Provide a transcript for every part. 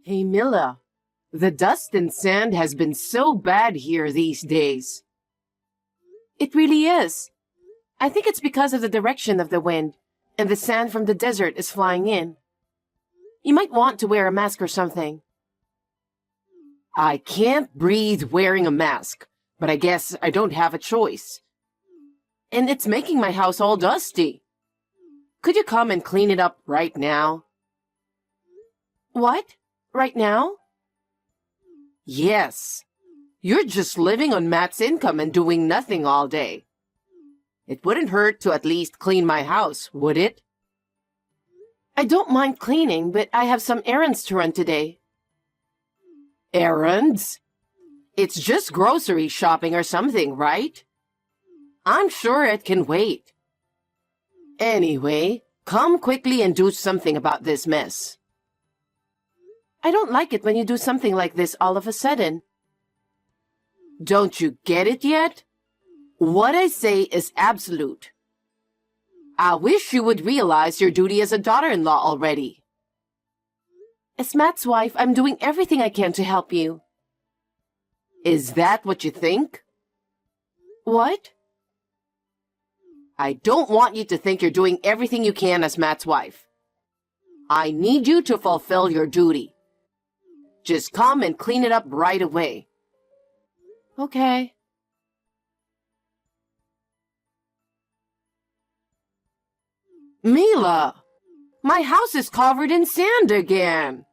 Hey Mila, the dust and sand has been so bad here these days. It really is. I think it's because of the direction of the wind, and the sand from the desert is flying in. You might want to wear a mask or something. I can't breathe wearing a mask, but I guess I don't have a choice. And it's making my house all dusty. Could you come and clean it up right now? What? Right now? Yes. You're just living on Matt's income and doing nothing all day. It wouldn't hurt to at least clean my house, would it? I don't mind cleaning, but I have some errands to run today. Errands? It's just grocery shopping or something, right? I'm sure it can wait. Anyway, come quickly and do something about this mess. I don't like it when you do something like this all of a sudden. Don't you get it yet? What I say is absolute. I wish you would realize your duty as a daughter-in-law already. As Matt's wife, I'm doing everything I can to help you. Is that what you think? What? I don't want you to think you're doing everything you can as Matt's wife. I need you to fulfill your duty. Just come and clean it up right away. Okay. Mila, my house is covered in sand again.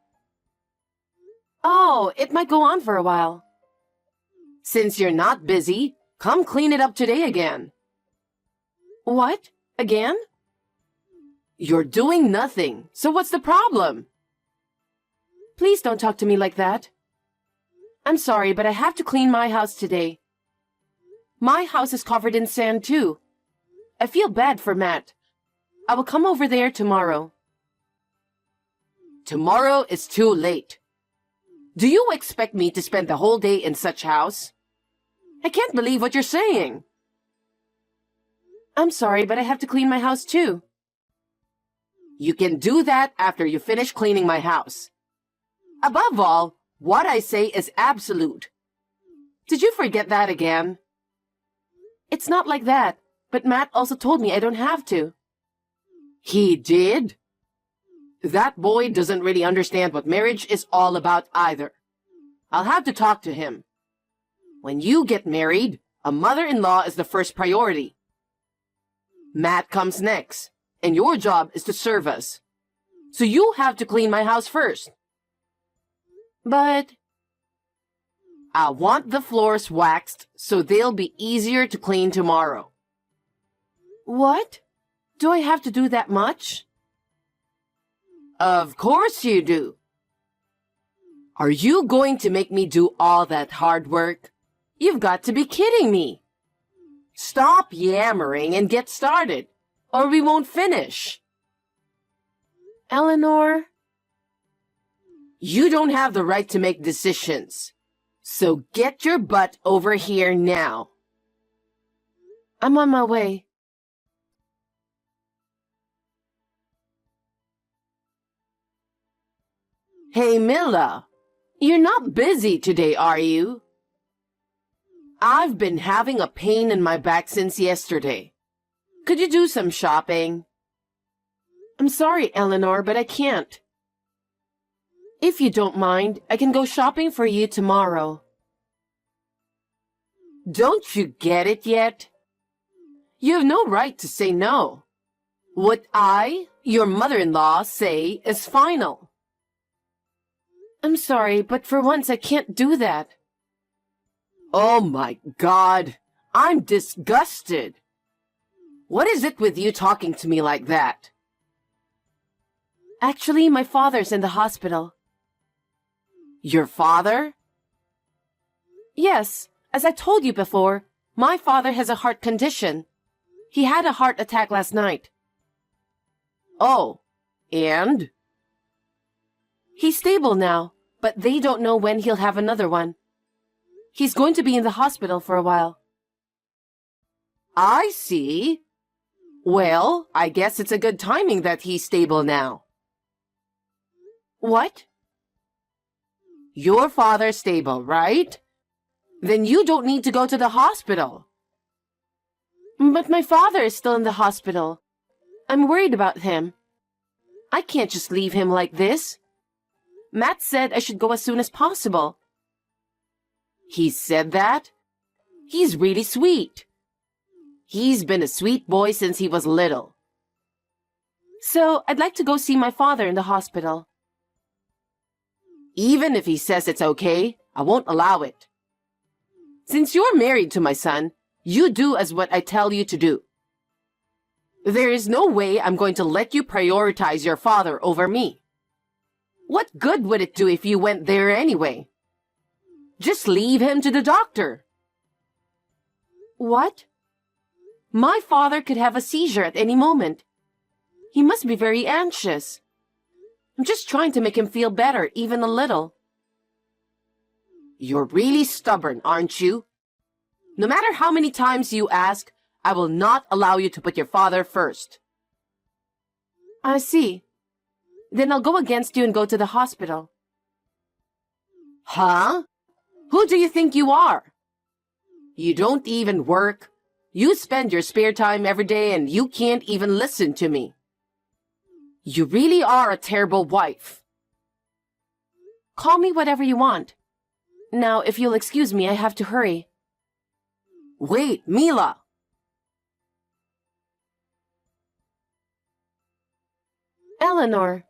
Oh, it might go on for a while. Since you're not busy, come clean it up today again. What? Again? You're doing nothing, so what's the problem? Please don't talk to me like that. I'm sorry, but I have to clean my house today. My house is covered in sand too. I feel bad for Matt. I will come over there tomorrow. Tomorrow is too late. Do you expect me to spend the whole day in such house? I can't believe what you're saying. I'm sorry, but I have to clean my house too. You can do that after you finish cleaning my house. Above all, what I say is absolute. Did you forget that again? It's not like that, but Matt also told me I don't have to. He did? That boy doesn't really understand what marriage is all about either. I'll have to talk to him. When you get married, a mother-in-law is the first priority. Matt comes next, and your job is to serve us. So you have to clean my house first. But I want the floors waxed so they'll be easier to clean tomorrow. What? Do I have to do that much? Of course you do. Are you going to make me do all that hard work? You've got to be kidding me. Stop yammering and get started, or we won't finish. Eleanor? You don't have the right to make decisions. So get your butt over here now. I'm on my way. Hey, Mila. You're not busy today, are you? I've been having a pain in my back since yesterday. Could you do some shopping? I'm sorry, Eleanor, but I can't. If you don't mind, I can go shopping for you tomorrow. Don't you get it yet? You have no right to say no. What I, your mother-in-law, say is final. I'm sorry, but for once I can't do that. Oh my God, I'm disgusted. What is it with you talking to me like that? Actually, my father's in the hospital. Your father? Yes, as I told you before, my father has a heart condition. He had a heart attack last night. Oh, and? He's stable now, but they don't know when he'll have another one. He's going to be in the hospital for a while. I see. Well, I guess it's a good timing that he's stable now. What? Your father's stable, right? Then you don't need to go to the hospital. But my father is still in the hospital. I'm worried about him. I can't just leave him like this. Matt said I should go as soon as possible. He said that? He's really sweet. He's been a sweet boy since he was little. So, I'd like to go see my father in the hospital. Even if he says it's okay, I won't allow it. Since you're married to my son, you do as what I tell you to do. There is no way I'm going to let you prioritize your father over me. What good would it do if you went there anyway? Just leave him to the doctor. What? My father could have a seizure at any moment. He must be very anxious. I'm just trying to make him feel better, even a little. You're really stubborn, aren't you? No matter how many times you ask, I will not allow you to put your father first. I see. Then I'll go against you and go to the hospital. Huh? Who do you think you are? You don't even work. You spend your spare time every day and you can't even listen to me. You really are a terrible wife. Call me whatever you want. Now, if you'll excuse me, I have to hurry. Wait, Mila! Eleanor.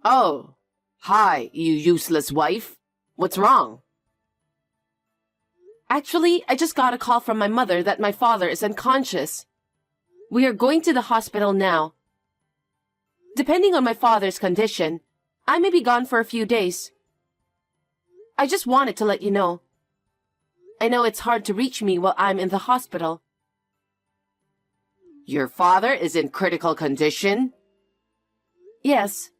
Oh, hi, you useless wife. What's wrong? Actually, I just got a call from my mother that my father is unconscious. We are going to the hospital now. Depending on my father's condition, I may be gone for a few days. I just wanted to let you know. I know it's hard to reach me while I'm in the hospital. Your father is in critical condition? Yes.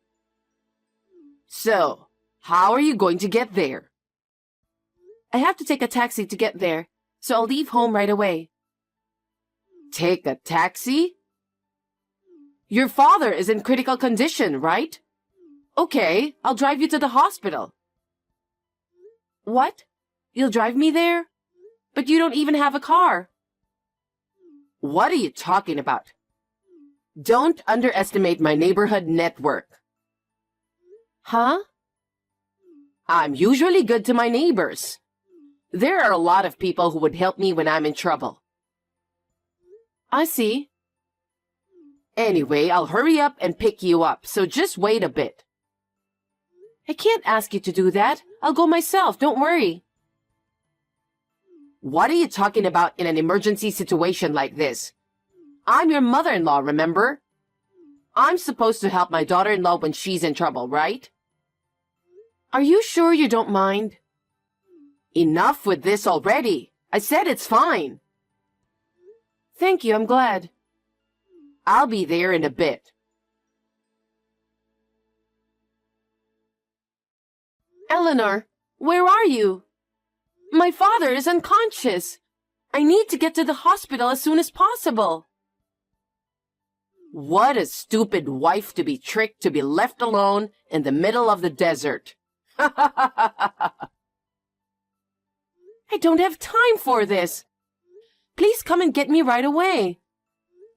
So, how are you going to get there? I have to take a taxi to get there, so I'll leave home right away. Take a taxi? Your father is in critical condition, right? Okay, I'll drive you to the hospital. What? You'll drive me there? But you don't even have a car. What are you talking about? Don't underestimate my neighborhood network. Huh? I'm usually good to my neighbors. There are a lot of people who would help me when I'm in trouble. I see. Anyway, I'll hurry up and pick you up, so just wait a bit. I can't ask you to do that. I'll go myself, don't worry. What are you talking about in an emergency situation like this? I'm your mother-in-law, remember? I'm supposed to help my daughter-in-law when she's in trouble, right? Are you sure you don't mind? Enough with this already. I said it's fine. Thank you, I'm glad. I'll be there in a bit. Eleanor, where are you? My father is unconscious. I need to get to the hospital as soon as possible. What a stupid wife to be tricked to be left alone in the middle of the desert. I don't have time for this. Please come and get me right away.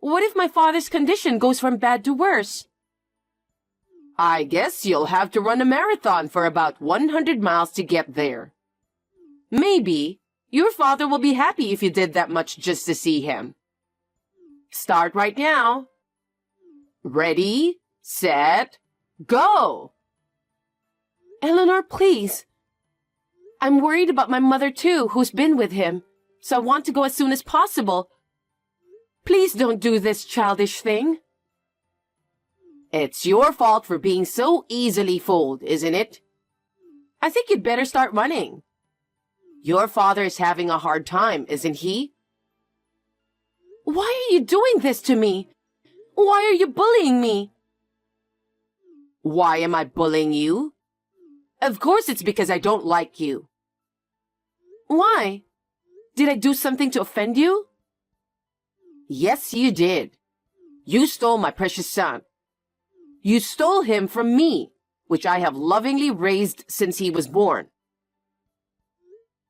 What if my father's condition goes from bad to worse? I guess you'll have to run a marathon for about 100 miles to get there. Maybe your father will be happy if you did that much just to see him. Start right now. Ready, set, go! Eleanor, please. I'm worried about my mother too, who's been with him, so I want to go as soon as possible. Please don't do this childish thing. It's your fault for being so easily fooled, isn't it? I think you'd better start running. Your father is having a hard time, isn't he? Why are you doing this to me? Why are you bullying me? Why am I bullying you? Of course it's because I don't like you. Why? Did I do something to offend you? Yes, you did. You stole my precious son. You stole him from me. which I have lovingly raised since he was born.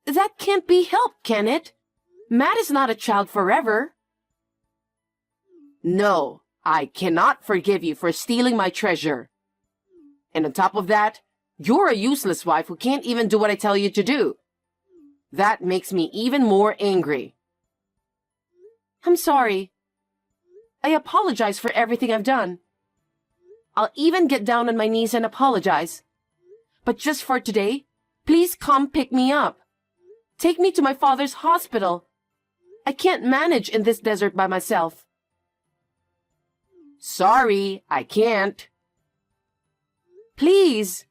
That can't be helped, can it? Matt is not a child forever. No, I cannot forgive you for stealing my treasure. And on top of that, you're a useless wife who can't even do what I tell you to do. That makes me even more angry. I'm sorry. I apologize for everything I've done. I'll even get down on my knees and apologize. But just for today, please come pick me up. Take me to my father's hospital. I can't manage in this desert by myself. Sorry, I can't. Please.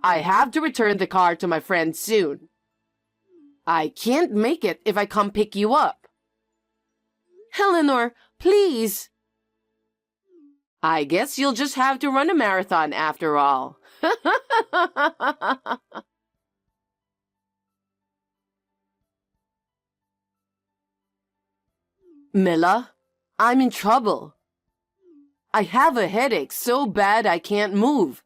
I have to return the car to my friend soon. I can't make it if I come pick you up. Eleanor, please. I guess you'll just have to run a marathon after all. Mila, I'm in trouble. I have a headache so bad I can't move.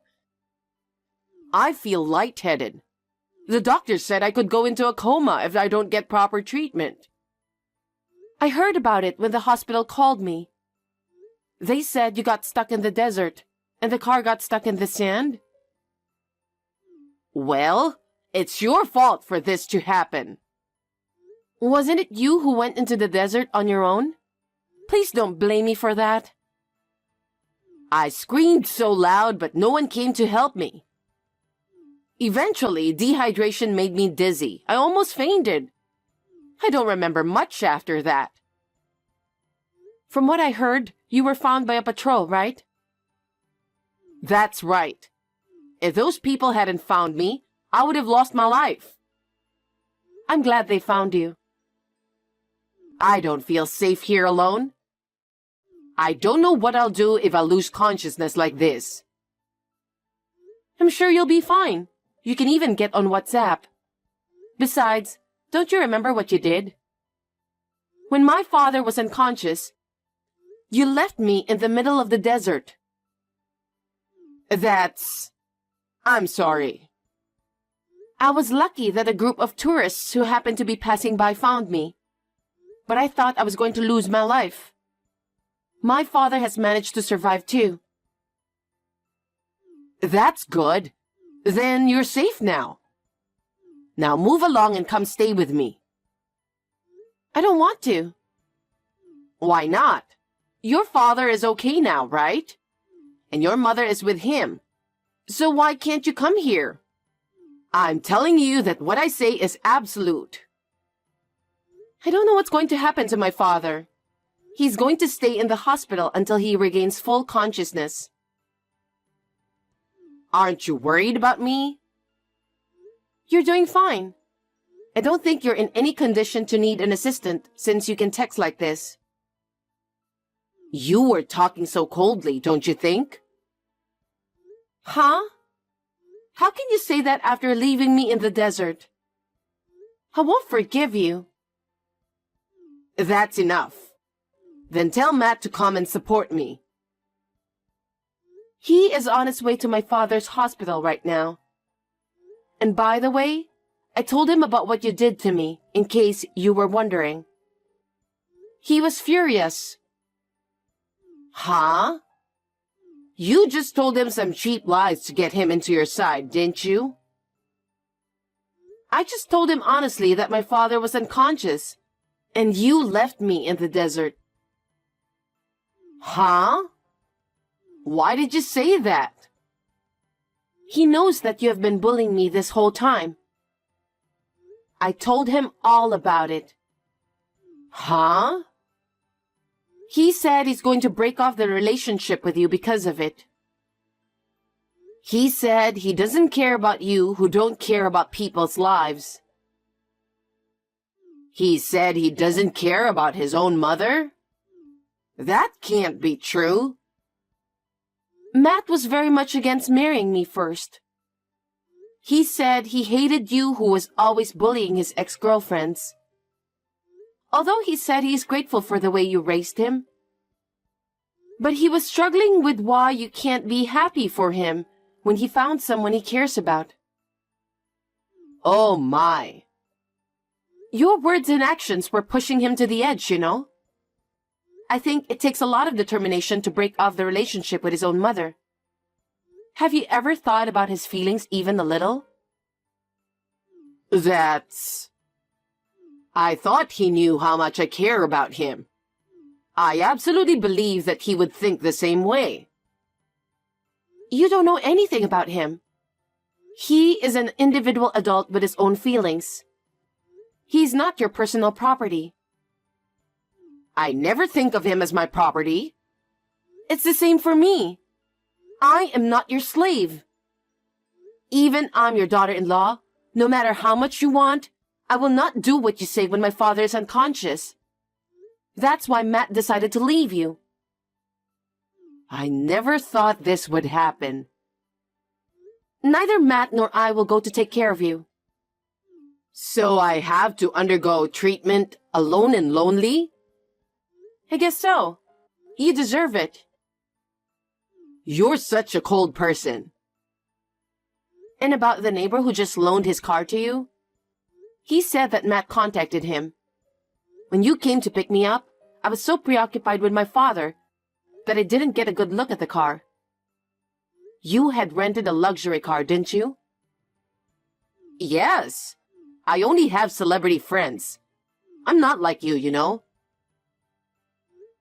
I feel lightheaded. The doctor said I could go into a coma if I don't get proper treatment. I heard about it when the hospital called me. They said you got stuck in the desert and the car got stuck in the sand. Well, it's your fault for this to happen. Wasn't it you who went into the desert on your own? Please don't blame me for that. I screamed so loud, but no one came to help me. Eventually, dehydration made me dizzy. I almost fainted. I don't remember much after that. From what I heard, you were found by a patrol, right? That's right. If those people hadn't found me, I would have lost my life. I'm glad they found you. I don't feel safe here alone. I don't know what I'll do if I lose consciousness like this. I'm sure you'll be fine. You can even get on WhatsApp. Besides, don't you remember what you did? When my father was unconscious, you left me in the middle of the desert. I'm sorry. I was lucky that a group of tourists who happened to be passing by found me. But I thought I was going to lose my life. My father has managed to survive too. That's good. Then you're safe now. Now move along and come stay with me. I don't want to. Why not? Your father is okay now, right? And your mother is with him. So why can't you come here? I'm telling you that what I say is absolute. I don't know what's going to happen to my father. He's going to stay in the hospital until he regains full consciousness. Aren't you worried about me? You're doing fine. I don't think you're in any condition to need an assistant since you can text like this. You were talking so coldly, don't you think? Huh? How can you say that after leaving me in the desert? I won't forgive you. That's enough. Then tell Matt to come and support me. He is on his way to my father's hospital right now. And by the way, I told him about what you did to me, in case you were wondering. He was furious. Huh? You just told him some cheap lies to get him into your side, didn't you? I just told him honestly that my father was unconscious, and you left me in the desert. Huh? Why did you say that? He knows that you have been bullying me this whole time. I told him all about it. Huh? He said he's going to break off the relationship with you because of it. He said he doesn't care about you who don't care about people's lives. He said he doesn't care about his own mother? That can't be true. Matt was very much against marrying me first. He said he hated you who was always bullying his ex-girlfriends. Although he said he's grateful for the way you raised him. But he was struggling with why you can't be happy for him when he found someone he cares about. Oh my. Your words and actions were pushing him to the edge, you know? I think it takes a lot of determination to break off the relationship with his own mother. Have you ever thought about his feelings even a little? I thought he knew how much I care about him. I absolutely believe that he would think the same way. You don't know anything about him. He is an individual adult with his own feelings. He's not your personal property. I never think of him as my property. It's the same for me. I am not your slave. Even I'm your daughter-in-law. No matter how much you want, I will not do what you say when my father is unconscious. That's why Matt decided to leave you. I never thought this would happen. Neither Matt nor I will go to take care of you. So I have to undergo treatment alone and lonely? I guess so. You deserve it. You're such a cold person. And about the neighbor who just loaned his car to you? He said that Matt contacted him. When you came to pick me up, I was so preoccupied with my father that I didn't get a good look at the car. You had rented a luxury car, didn't you? Yes. I only have celebrity friends. I'm not like you, you know.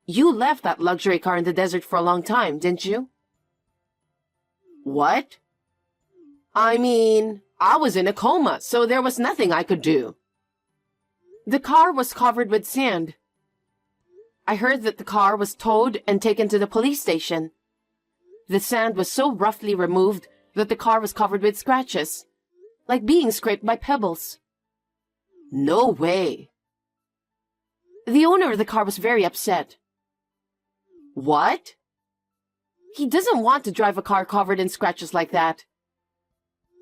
You left that luxury car in the desert for a long time, didn't you? What? I mean, I was in a coma, so there was nothing I could do. The car was covered with sand. I heard that the car was towed and taken to the police station. The sand was so roughly removed that the car was covered with scratches, like being scraped by pebbles. No way. The owner of the car was very upset. What? He doesn't want to drive a car covered in scratches like that.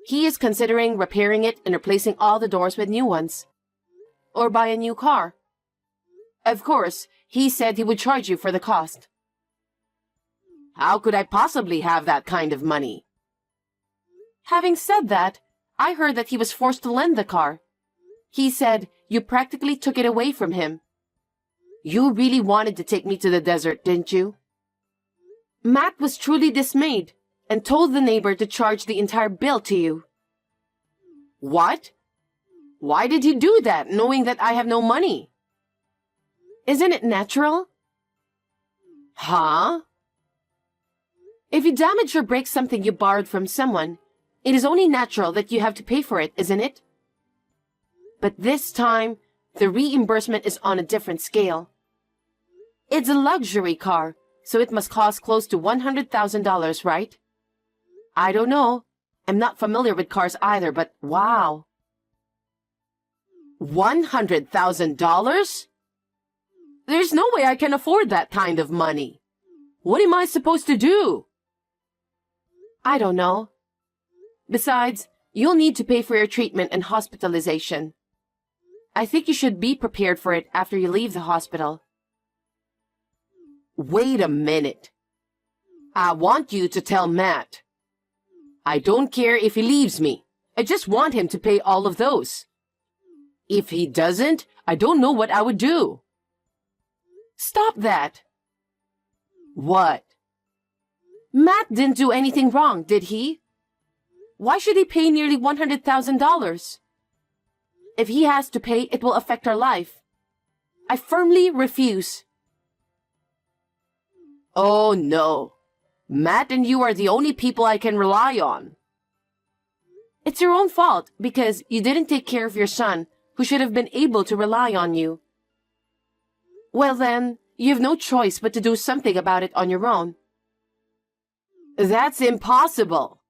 He is considering repairing it and replacing all the doors with new ones. Or buy a new car. Of course, he said he would charge you for the cost. How could I possibly have that kind of money? Having said that, I heard that he was forced to lend the car. He said you practically took it away from him. You really wanted to take me to the desert, didn't you? Matt was truly dismayed and told the neighbor to charge the entire bill to you. What? Why did he do that, knowing that I have no money? Isn't it natural? Huh? If you damage or break something you borrowed from someone, it is only natural that you have to pay for it, isn't it? But this time, the reimbursement is on a different scale. It's a luxury car, so it must cost close to $100,000, right? I don't know. I'm not familiar with cars either, but wow. $100,000? There's no way I can afford that kind of money. What am I supposed to do? I don't know. Besides, you'll need to pay for your treatment and hospitalization. I think you should be prepared for it after you leave the hospital. Wait a minute. I want you to tell Matt. I don't care if he leaves me. I just want him to pay all of those. If he doesn't, I don't know what I would do. Stop that. What? Matt didn't do anything wrong, did he? Why should he pay nearly $100,000? If he has to pay, it will affect our life. I firmly refuse. Oh no. Matt and you are the only people I can rely on. It's your own fault because you didn't take care of your son, who should have been able to rely on you. Well then, you have no choice but to do something about it on your own. That's impossible.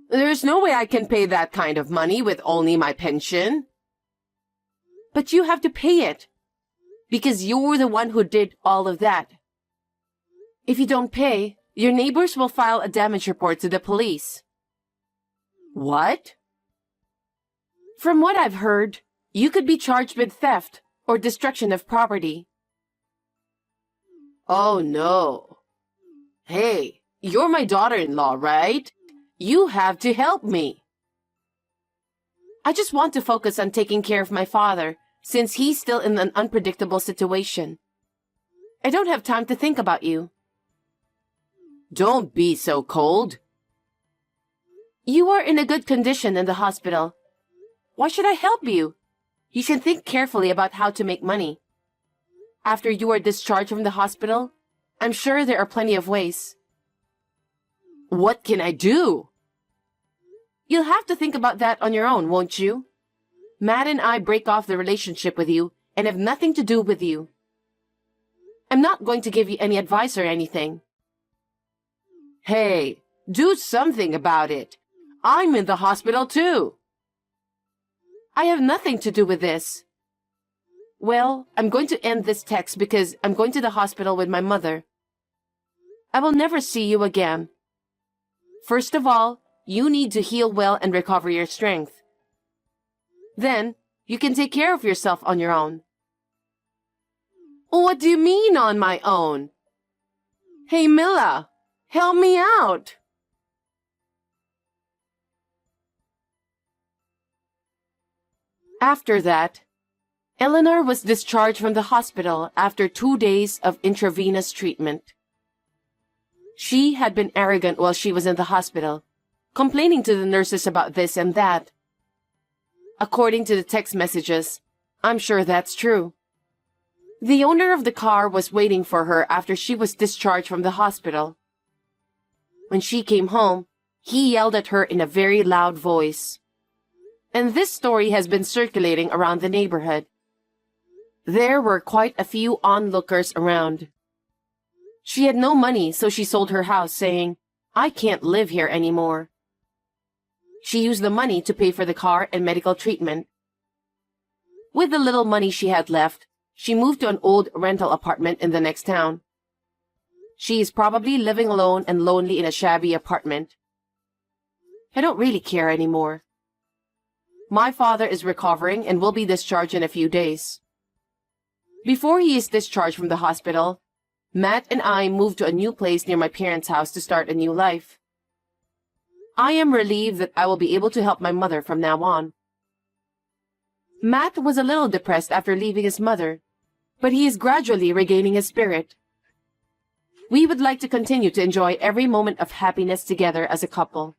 There's no way I can pay that kind of money with only my pension. But you have to pay it, because you're the one who did all of that. If you don't pay, your neighbors will file a damage report to the police. What? From what I've heard, you could be charged with theft or destruction of property. Oh no. Hey, you're my daughter-in-law, right? You have to help me. I just want to focus on taking care of my father, since he's still in an unpredictable situation. I don't have time to think about you. Don't be so cold. You are in a good condition in the hospital. Why should I help you? You should think carefully about how to make money. After you are discharged from the hospital, I'm sure there are plenty of ways. What can I do? You'll have to think about that on your own, won't you? Matt and I break off the relationship with you and have nothing to do with you. I'm not going to give you any advice or anything. Hey, do something about it. I'm in the hospital too. I have nothing to do with this. Well, I'm going to end this text because I'm going to the hospital with my mother. I will never see you again. First of all, you need to heal well and recover your strength. Then, you can take care of yourself on your own. What do you mean on my own? Hey, Mila, help me out. After that, Eleanor was discharged from the hospital after 2 days of intravenous treatment. She had been arrogant while she was in the hospital, complaining to the nurses about this and that. According to the text messages, I'm sure that's true. The owner of the car was waiting for her after she was discharged from the hospital. When she came home, he yelled at her in a very loud voice. And this story has been circulating around the neighborhood. There were quite a few onlookers around. She had no money, so she sold her house, saying, I can't live here anymore. She used the money to pay for the car and medical treatment. With the little money she had left, she moved to an old rental apartment in the next town. She is probably living alone and lonely in a shabby apartment. I don't really care anymore. My father is recovering and will be discharged in a few days. Before he is discharged from the hospital, Matt and I moved to a new place near my parents' house to start a new life. I am relieved that I will be able to help my mother from now on. Matt was a little depressed after leaving his mother, but he is gradually regaining his spirit. We would like to continue to enjoy every moment of happiness together as a couple.